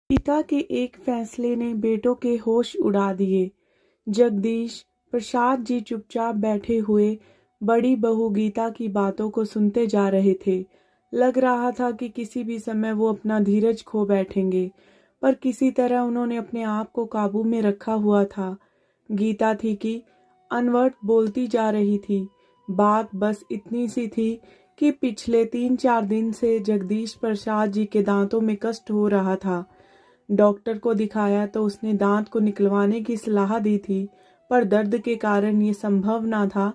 पिता के एक फैसले ने बेटों के होश उड़ा दिए। जगदीश प्रसाद जी चुपचाप बैठे हुए बड़ी बहू गीता की बातों को सुनते जा रहे थे। लग रहा था कि किसी भी समय वो अपना धीरज खो बैठेंगे, पर किसी तरह उन्होंने अपने आप को काबू में रखा हुआ था। गीता थी कि अनवरत बोलती जा रही थी। बात बस इतनी सी थी कि पिछले 3-4 दिन से जगदीश प्रसाद जी के दांतों में कष्ट हो रहा था। डॉक्टर को दिखाया तो उसने दांत को निकलवाने की सलाह दी थी, पर दर्द के कारण ये संभव ना था।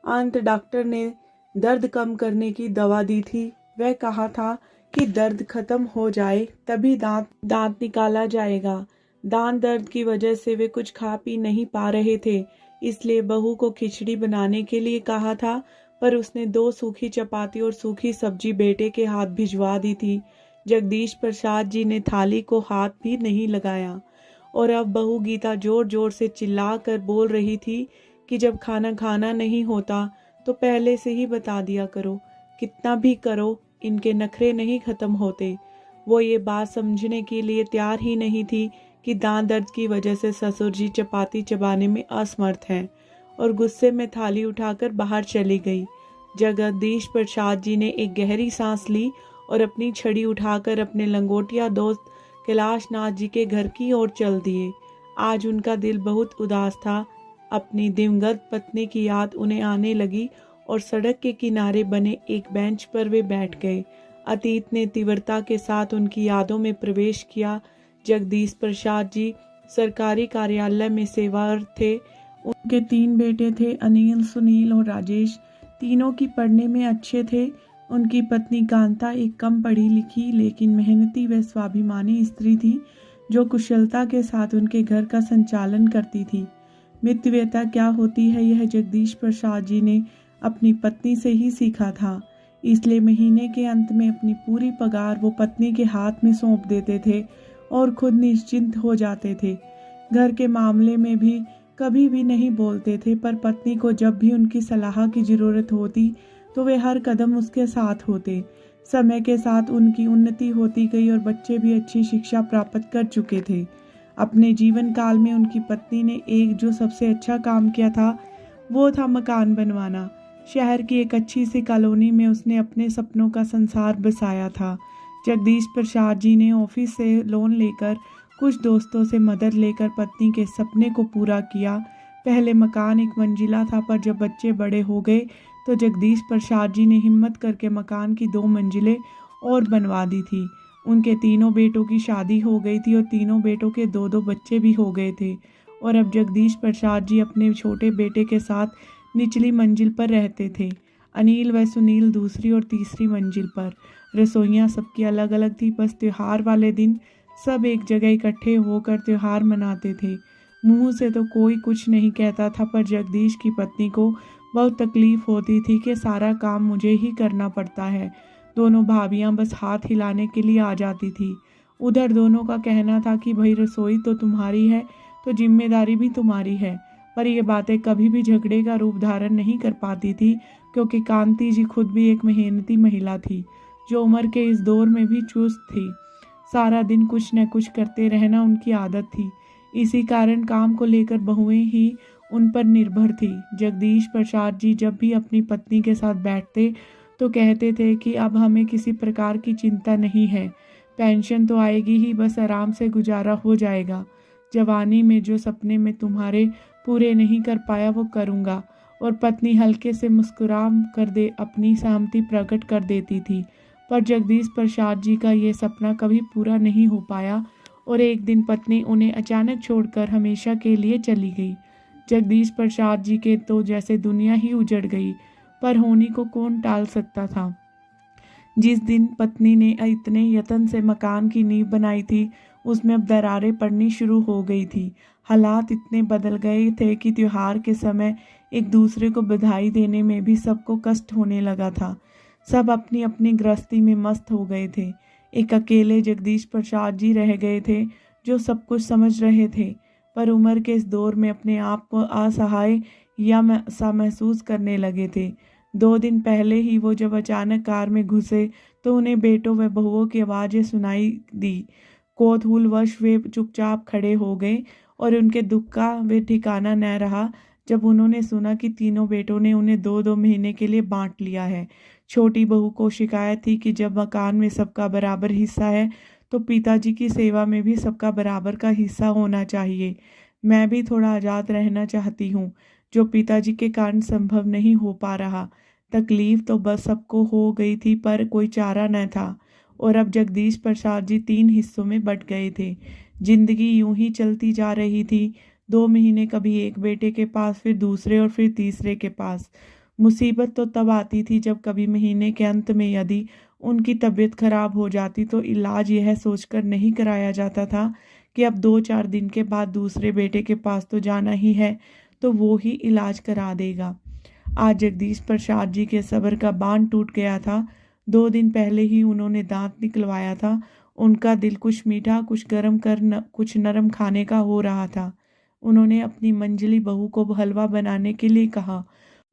अंत डॉक्टर ने दर्द कम करने की दवा दी थी। वह कहा था कि दर्द खत्म हो जाए तभी दांत निकाला जाएगा। दांत दर्द की वजह से वे कुछ खा पी नहीं पा रहे थे, इसलिए बहू को खिचड़ी बनाने के लिए कहा था, पर उसने 2 सूखी चपाती और सूखी सब्जी बेटे के हाथ भिजवा दी थी। जगदीश प्रसाद जी ने थाली को हाथ भी नहीं लगाया और अब बहू गीता जोर जोर से चिल्ला कर बोल रही थी कि जब खाना खाना नहीं होता तो पहले से ही बता दिया करो, कितना भी करो इनके नखरे नहीं खत्म होते। वो ये बात समझने के लिए तैयार ही नहीं थी कि दांत दर्द की वजह से ससुर जी चपाती चबाने में असमर्थ हैं और गुस्से में थाली उठाकर बाहर चली गई। जगदीश प्रसाद जी ने एक गहरी सांस ली और अपनी छड़ी उठाकर अपने लंगोटिया दोस्त कैलाश नाथ जी के घर की ओर चल दिए। आज उनका दिल बहुत उदास था। अपनी दिवंगत पत्नी की याद उन्हें आने लगी और सड़क के किनारे बने एक बेंच पर वे बैठ गए। अतीत ने तीव्रता के साथ उनकी यादों में प्रवेश किया। जगदीश प्रसाद जी सरकारी कार्यालय में सेवारत थे। उनके 3 बेटे थे, अनिल, सुनील और राजेश। तीनों की पढ़ने में अच्छे थे। उनकी पत्नी कांता एक कम पढ़ी लिखी लेकिन मेहनती व स्वाभिमानी स्त्री थी, जो कुशलता के साथ उनके घर का संचालन करती थी। मितव्ययता क्या होती है यह जगदीश प्रसाद जी ने अपनी पत्नी से ही सीखा था, इसलिए महीने के अंत में अपनी पूरी पगार वो पत्नी के हाथ में सौंप देते थे और खुद निश्चिंत हो जाते थे। घर के मामले में भी कभी भी नहीं बोलते थे, पर पत्नी को जब भी उनकी सलाह की जरूरत होती तो वे हर कदम उसके साथ होते। समय के साथ उनकी उन्नति होती गई और बच्चे भी अच्छी शिक्षा प्राप्त कर चुके थे। अपने जीवन काल में उनकी पत्नी ने एक जो सबसे अच्छा काम किया था वो था मकान बनवाना। शहर की एक अच्छी सी कॉलोनी में उसने अपने सपनों का संसार बसाया था। जगदीश प्रसाद जी ने ऑफिस से लोन लेकर कुछ दोस्तों से मदद लेकर पत्नी के सपने को पूरा किया। पहले मकान 1 मंजिला था, पर जब बच्चे बड़े हो गए तो जगदीश प्रसाद जी ने हिम्मत करके मकान की 2 मंजिलें और बनवा दी थी। उनके तीनों बेटों की शादी हो गई थी और तीनों बेटों के 2-2 बच्चे भी हो गए थे और अब जगदीश प्रसाद जी अपने छोटे बेटे के साथ निचली मंजिल पर रहते थे। अनिल व सुनील दूसरी और तीसरी मंजिल पर। रसोइयाँ सबकी अलग अलग थी, बस त्योहार वाले दिन सब एक जगह इकट्ठे होकर त्योहार मनाते थे। मुंह से तो कोई कुछ नहीं कहता था, पर जगदीश की पत्नी को बहुत तकलीफ होती थी कि सारा काम मुझे ही करना पड़ता है। दोनों भाभियां बस हाथ हिलाने के लिए आ जाती थी। उधर दोनों का कहना था कि भाई रसोई तो तुम्हारी है तो जिम्मेदारी भी तुम्हारी है, पर ये बातें कभी भी झगड़े का रूप धारण नहीं कर पाती थी, क्योंकि कांति जी खुद भी एक मेहनती महिला थी जो उम्र के इस दौर में भी चुस्त थी। सारा दिन कुछ न कुछ करते रहना उनकी आदत थी। इसी कारण काम को लेकर बहुएं ही उन पर निर्भर थी। जगदीश प्रसाद जी जब भी अपनी पत्नी के साथ बैठते तो कहते थे कि अब हमें किसी प्रकार की चिंता नहीं है, पेंशन तो आएगी ही, बस आराम से गुजारा हो जाएगा। जवानी में जो सपने में तुम्हारे पूरे नहीं कर पाया वो करूँगा। और पत्नी हल्के से मुस्कुरा कर दे अपनी सहमति प्रकट कर देती थी, पर जगदीश प्रसाद जी का ये सपना कभी पूरा नहीं हो पाया और एक दिन पत्नी उन्हें अचानक छोड़कर हमेशा के लिए चली गई। जगदीश प्रसाद जी के तो जैसे दुनिया ही उजड़ गई, पर होनी को कौन टाल सकता था। जिस दिन पत्नी ने इतने यत्न से मकान की नींव बनाई थी उसमें अब दरारें पड़नी शुरू हो गई थी। हालात इतने बदल गए थे कि त्योहार के समय एक दूसरे को बधाई देने में भी सबको कष्ट होने लगा था। सब अपनी अपनी गृहस्थी में मस्त हो गए थे। एक अकेले जगदीश प्रसाद जी रह गए थे जो सब कुछ समझ रहे थे, पर उम्र के इस दौर में अपने आप को असहाय या सा महसूस करने लगे थे। 2 दिन पहले ही वो जब अचानक कार में घुसे तो उन्हें बेटों व बहुओं की आवाज़ें सुनाई दी। कौतूहलवश वे चुपचाप खड़े हो गए और उनके दुख का वे ठिकाना न रहा जब उन्होंने सुना कि तीनों बेटों ने उन्हें 2-2 महीने के लिए बांट लिया है। छोटी बहू को शिकायत थी कि जब मकान में सबका बराबर हिस्सा है तो पिताजी की सेवा में भी सबका बराबर का हिस्सा होना चाहिए। मैं भी थोड़ा आज़ाद रहना चाहती हूँ, जो पिताजी के कारण संभव नहीं हो पा रहा। तकलीफ तो बस सबको हो गई थी पर कोई चारा न था। और अब जगदीश प्रसाद जी 3 हिस्सों में बट गए थे। जिंदगी यूं ही चलती जा रही थी। 2 महीने कभी एक बेटे के पास, फिर दूसरे और फिर तीसरे के पास। मुसीबत तो तब आती थी जब कभी महीने के अंत में यदि उनकी तबीयत खराब हो जाती तो इलाज यह सोचकर नहीं कराया जाता था कि अब 2-4 दिन के बाद दूसरे बेटे के पास तो जाना ही है, तो वो ही इलाज करा देगा। आज जगदीश प्रसाद जी के सब्र का बांध टूट गया था। 2 दिन पहले ही उन्होंने दांत निकलवाया था। उनका दिल कुछ मीठा, कुछ गर्म कुछ नरम खाने का हो रहा था। उन्होंने अपनी मंझली बहू को हलवा बनाने के लिए कहा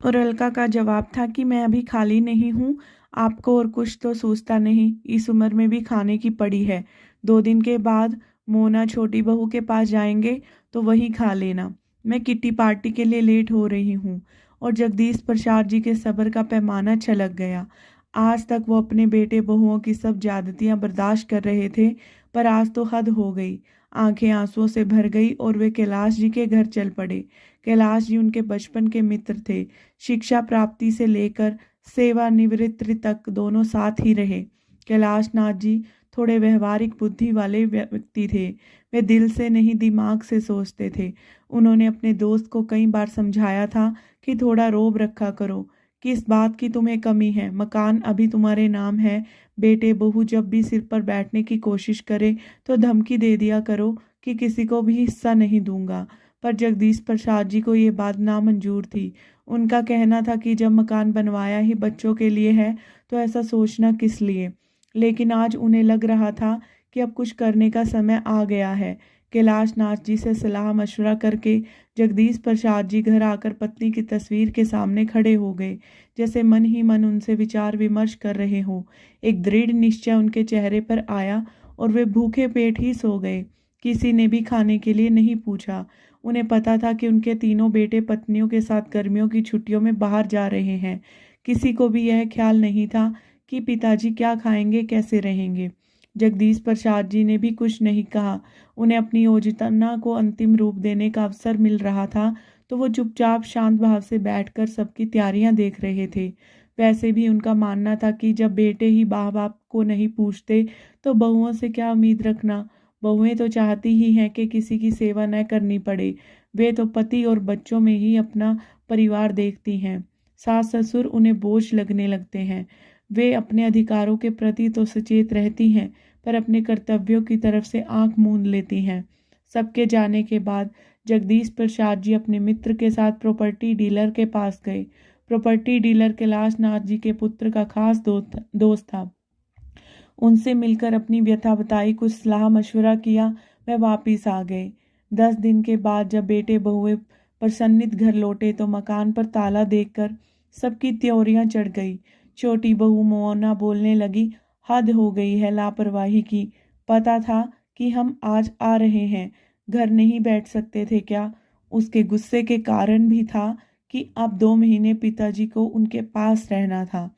और अलका का जवाब था कि मैं अभी खाली नहीं हूँ, आपको और कुछ तो सूझता नहीं, इस उम्र में भी खाने की पड़ी है। 2 दिन के बाद मोना छोटी बहू के पास जाएंगे तो वहीं खा लेना। मैं किट्टी पार्टी के लिए लेट हो रही हूँ। और जगदीश प्रसाद जी के सब्र का पैमाना छलक गया। आज तक वो अपने बेटे बहुओं की सब ज्यादतियां बर्दाश्त कर रहे थे, पर आज तो हद हो गई। आंखें आंसुओं से भर गई और वे कैलाश जी के घर चल पड़े। कैलाश जी उनके बचपन के मित्र थे। शिक्षा प्राप्ति से लेकर सेवानिवृत्ति तक दोनों साथ ही रहे। कैलाश नाथ जी थोड़े व्यवहारिक बुद्धि वाले व्यक्ति थे। वे दिल से नहीं दिमाग से सोचते थे। उन्होंने अपने दोस्त को कई बार समझाया था कि थोड़ा रोब रखा करो। किस बात की तुम्हें कमी है? मकान अभी तुम्हारे नाम है। बेटे बहू जब भी सिर पर बैठने की कोशिश करे तो धमकी दे दिया करो कि किसी को भी हिस्सा नहीं दूंगा। पर जगदीश प्रसाद जी को ये बात नामंजूर थी। उनका कहना था कि जब मकान बनवाया ही बच्चों के लिए है तो ऐसा सोचना किस लिए। लेकिन आज उन्हें लग रहा था कि अब कुछ करने का समय आ गया है। कैलाश नाथ जी से सलाह मशवरा करके जगदीश प्रसाद जी घर आकर पत्नी की तस्वीर के सामने खड़े हो गए, जैसे मन ही मन उनसे विचार विमर्श कर रहे हों। एक दृढ़ निश्चय उनके चेहरे पर आया और वे भूखे पेट ही सो गए। किसी ने भी खाने के लिए नहीं पूछा। उन्हें पता था कि उनके तीनों बेटे पत्नियों के साथ गर्मियों की छुट्टियों में बाहर जा रहे हैं। किसी को भी यह ख्याल नहीं था कि पिताजी क्या खाएंगे, कैसे रहेंगे। जगदीश प्रसाद जी ने भी कुछ नहीं कहा। उन्हें अपनी योजना को अंतिम रूप देने का अवसर मिल रहा था, तो वो चुपचाप शांत भाव से बैठकर सबकी तैयारियां देख रहे थे। वैसे भी उनका मानना था कि जब बेटे ही माँ बाप को नहीं पूछते तो बहुओं से क्या उम्मीद रखना। बहुएं तो चाहती ही हैं कि किसी की सेवा न करनी पड़े। वे तो पति और बच्चों में ही अपना परिवार देखती हैं। सास ससुर उन्हें बोझ लगने लगते हैं। वे अपने अधिकारों के प्रति तो सचेत रहती हैं, पर अपने कर्तव्यों की तरफ से आंख मूंद लेती हैं। सबके जाने के बाद जगदीश प्रसाद जी अपने मित्र के साथ प्रॉपर्टी डीलर के पास गए। प्रॉपर्टी डीलर कैलाश नाथ जी के पुत्र का खास दोस्त था। उनसे मिलकर अपनी व्यथा बताई, कुछ सलाह मशवरा किया, वह वापिस आ गए। 10 दिन के बाद जब बेटे बहुए प्रसन्नित घर लौटे तो मकान पर ताला देखकर सबकी त्योरियां चढ़ गई। छोटी बहू मोना बोलने लगी, हद हो गई है लापरवाही की। पता था कि हम आज आ रहे हैं, घर नहीं बैठ सकते थे क्या? उसके गुस्से के कारण भी था कि अब 2 महीने पिताजी को उनके पास रहना था।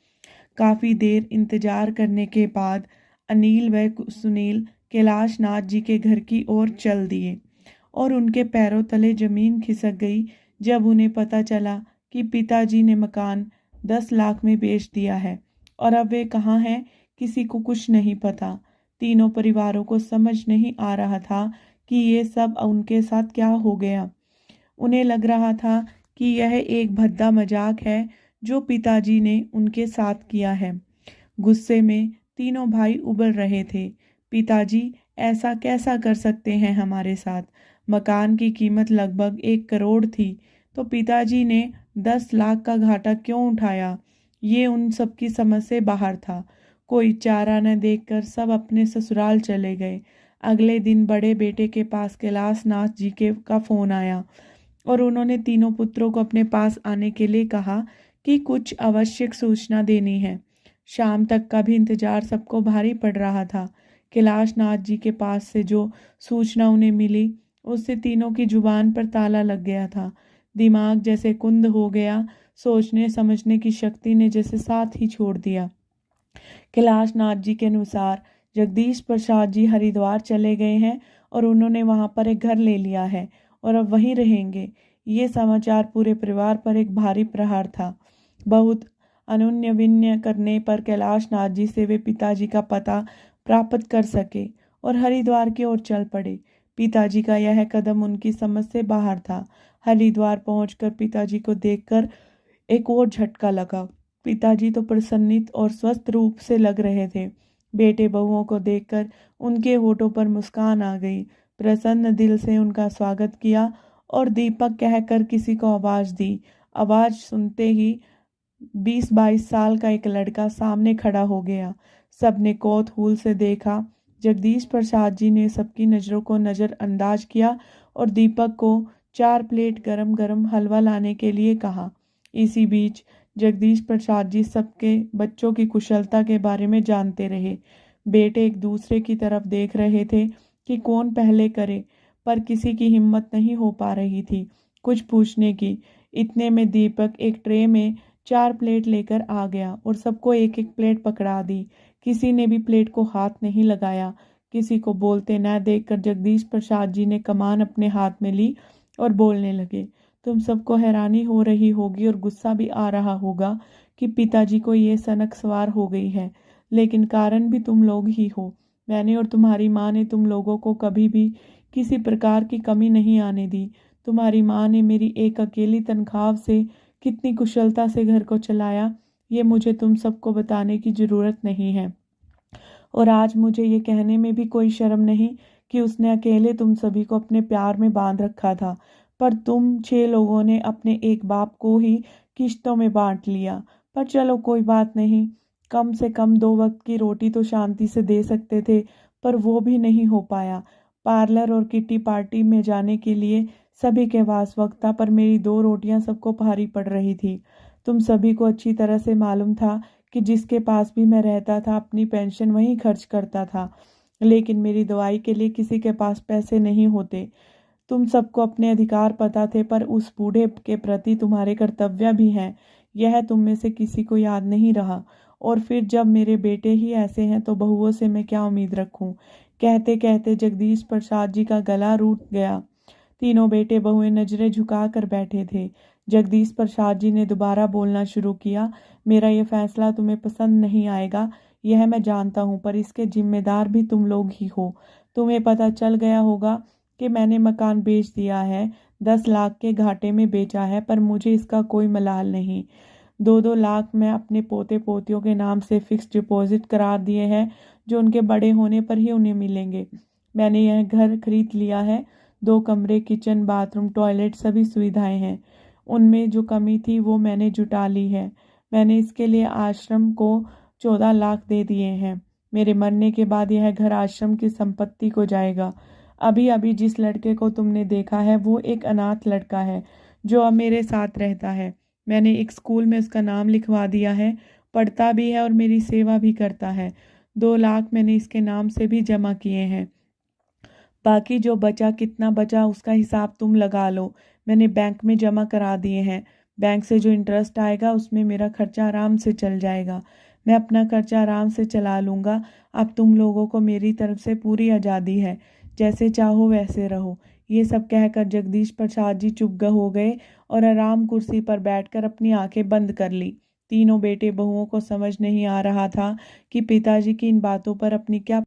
काफी देर इंतजार करने के बाद अनिल व सुनील कैलाश नाथ जी के घर की ओर चल दिए और उनके पैरों तले जमीन खिसक गई जब उन्हें पता चला कि पिताजी ने मकान 10 लाख में बेच दिया है और अब वे कहाँ हैं किसी को कुछ नहीं पता। तीनों परिवारों को समझ नहीं आ रहा था कि ये सब उनके साथ क्या हो गया। उन्हें लग रहा था कि यह एक भद्दा मजाक है जो पिताजी ने उनके साथ किया है। गुस्से में तीनों भाई उबल रहे थे। पिताजी ऐसा कैसा कर सकते हैं हमारे साथ? मकान की कीमत लगभग 1 करोड़ थी तो पिताजी ने 10 लाख का घाटा क्यों उठाया? ये उन सबकी समझ से बाहर था। कोई चारा न देखकर सब अपने ससुराल चले गए। अगले दिन बड़े बेटे के पास कैलाश नाथ जी का फोन आया और उन्होंने तीनों पुत्रों को अपने पास आने के लिए कहा कि कुछ आवश्यक सूचना देनी है। शाम तक का भी इंतजार सबको भारी पड़ रहा था। कैलाशनाथ जी के पास से जो सूचना उन्हें मिली उससे तीनों की जुबान पर ताला लग गया था। दिमाग जैसे कुंद हो गया, सोचने समझने की शक्ति ने जैसे साथ ही छोड़ दिया। कैलाशनाथ जी के अनुसार जगदीश प्रसाद जी हरिद्वार चले गए हैं और उन्होंने वहां पर एक घर ले लिया है और अब वहीं रहेंगे। ये समाचार पूरे परिवार पर एक भारी प्रहार था। बहुत अनुन्य विन्य करने पर कैलाशनाथ जी से वे पिताजी का पता प्राप्त कर सके और हरिद्वार की ओर चल पड़े। पिताजी का यह कदम उनकी समझ से बाहर था। हरिद्वार पहुंचकर पिताजी को देखकर एक और झटका लगा। पिताजी तो प्रसन्नित और स्वस्थ रूप से लग रहे थे। बेटे बहुओं को देखकर उनके होठों पर मुस्कान आ गई। प्रसन्न दिल से उनका स्वागत किया और दीपक कहकर किसी को आवाज दी। आवाज सुनते ही 20-22 साल का एक लड़का सामने खड़ा हो गया। सबने कौतूहल से देखा। जगदीश प्रसाद जी ने सबकी नज़रों को नज़रअंदाज किया और दीपक को 4 प्लेट गरम गरम हलवा लाने के लिए कहा। इसी बीच जगदीश प्रसाद जी सबके बच्चों की कुशलता के बारे में जानते रहे। बेटे एक दूसरे की तरफ देख रहे थे कि कौन पहले करे, पर किसी की हिम्मत नहीं हो पा रही थी कुछ पूछने की। इतने में दीपक एक ट्रे में 4 प्लेट लेकर आ गया और सबको एक एक प्लेट पकड़ा दी। किसी ने भी प्लेट को हाथ नहीं लगाया। किसी को बोलते न देखकर जगदीश प्रसाद जी ने कमान अपने हाथ में ली और बोलने लगे। तुम सबको हैरानी हो रही होगी और गुस्सा भी आ रहा होगा कि पिताजी को ये सनक सवार हो गई है, लेकिन कारण भी तुम लोग ही हो। मैंने और तुम्हारी माँ ने तुम लोगों को कभी भी किसी प्रकार की कमी नहीं आने दी। तुम्हारी माँ ने मेरी एक अकेली तनख्वाह से कितनी कुशलता से घर को चलाया, ये मुझे तुम सबको बताने की ज़रूरत नहीं है। और आज मुझे ये कहने में भी कोई शर्म नहीं कि उसने अकेले तुम सभी को अपने प्यार में बांध रखा था, पर तुम 6 लोगों ने अपने एक बाप को ही किश्तों में बांट लिया। पर चलो कोई बात नहीं, कम से कम 2 वक्त की रोटी तो शांति से दे सकते थे, पर वो भी नहीं हो पाया। पार्लर और किटी पार्टी में जाने के लिए सभी के पास वक्त था, पर मेरी 2 रोटियां सबको भारी पड़ रही थी। तुम सभी को अच्छी तरह से मालूम था कि जिसके पास भी मैं रहता था अपनी पेंशन वहीं खर्च करता था, लेकिन मेरी दवाई के लिए किसी के पास पैसे नहीं होते। तुम सबको अपने अधिकार पता थे, पर उस बूढ़े के प्रति तुम्हारे कर्तव्य भी हैं, यह तुम में से किसी को याद नहीं रहा। और फिर जब मेरे बेटे ही ऐसे हैं तो बहुओं से मैं क्या उम्मीद रखूं। कहते कहते जगदीश प्रसाद जी का गला रूठ गया। तीनों बेटे बहुएं नजरें झुका कर बैठे थे। जगदीश प्रसाद जी ने दोबारा बोलना शुरू किया। मेरा यह फैसला तुम्हें पसंद नहीं आएगा, यह मैं जानता हूँ, पर इसके जिम्मेदार भी तुम लोग ही हो। तुम्हें पता चल गया होगा कि मैंने मकान बेच दिया है, 10 लाख के घाटे में बेचा है, पर मुझे इसका कोई मलाल नहीं। 2-2 लाख मैं अपने पोते पोतियों के नाम से फिक्स डिपॉजिट करा दिए हैं, जो उनके बड़े होने पर ही उन्हें मिलेंगे। मैंने यह घर खरीद लिया है। 2 कमरे, किचन, बाथरूम, टॉयलेट, सभी सुविधाएं हैं। उनमें जो कमी थी वो मैंने जुटा ली है। मैंने इसके लिए आश्रम को 14 लाख दे दिए हैं। मेरे मरने के बाद यह घर आश्रम की संपत्ति को जाएगा। अभी अभी जिस लड़के को तुमने देखा है वो एक अनाथ लड़का है जो अब मेरे साथ रहता है। मैंने एक स्कूल में उसका नाम लिखवा दिया है, पढ़ता भी है और मेरी सेवा भी करता है। 2 लाख मैंने इसके नाम से भी जमा किए हैं। बाकी जो बचा, कितना बचा उसका हिसाब तुम लगा लो। मैंने बैंक में जमा करा दिए हैं। बैंक से जो इंटरेस्ट आएगा उसमें मेरा खर्चा आराम से चल जाएगा। मैं अपना खर्चा आराम से चला लूँगा। अब तुम लोगों को मेरी तरफ से पूरी आज़ादी है, जैसे चाहो वैसे रहो। ये सब कहकर जगदीश प्रसाद जी चुप हो गए और आराम कुर्सी पर बैठकर अपनी आंखें बंद कर ली। तीनों बेटे बहुओं को समझ नहीं आ रहा था कि पिताजी की इन बातों पर अपनी क्या